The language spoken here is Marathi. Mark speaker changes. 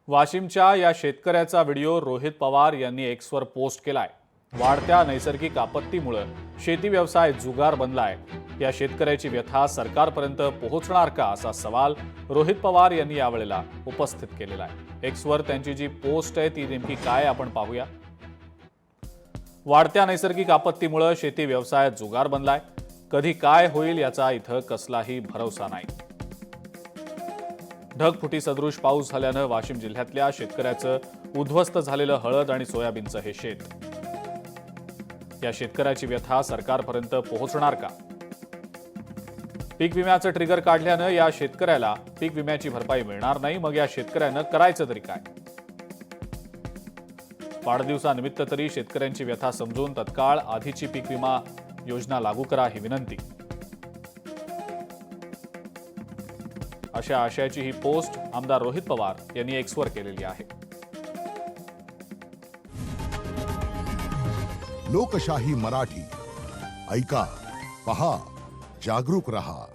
Speaker 1: वाशिमच्या या शेतकऱ्याचा व्हिडिओ रोहित पवार यांनी एक्सवर पोस्ट केलाय। वाढत्या नैसर्गिक आपत्तीमुळे शेती व्यवसाय जुगार बनलाय। या शेतकऱ्याची व्यथा सरकारपर्यंत पोहोचणार का असा सवाल रोहित पवार यांनी यावेळेला उपस्थित केलेला आहे। एक्सवर त्यांची जी पोस्ट आहे ती नेमकी काय आपण पाहूया। वाढत्या नैसर्गिक आपत्तीमुळे शेती व्यवसाय जुगार बनलाय। कधी काय होईल याचा इथं कसलाही भरोसा नाही। ढगफुटी सदृश पाऊस झाल्यानं वाशिम जिल्ह्यातल्या शेतकऱ्याचं उद्ध्वस्त झालेलं हळद आणि सोयाबीनचं हे शेत। या शेतकऱ्याची व्यथा सरकारपर्यंत पोहोचणार का? पीक विम्याचं ट्रिगर काढल्यानं या शेतकऱ्याला पीक विम्याची भरपाई मिळणार नाही। मग या शेतकऱ्यानं करायचं तरी काय? वाढदिवसानिमित्त तरी शेतकऱ्यांची व्यथा समजून तत्काळ आधीची पीक विमा योजना लागू करा ही विनंती। अशा आशयाची ही पोस्ट आमदार रोहित पवार यांनी एक्सवर केलेली आहे।
Speaker 2: लोकशाही मराठी ऐका, पहा, जागरूक रहा।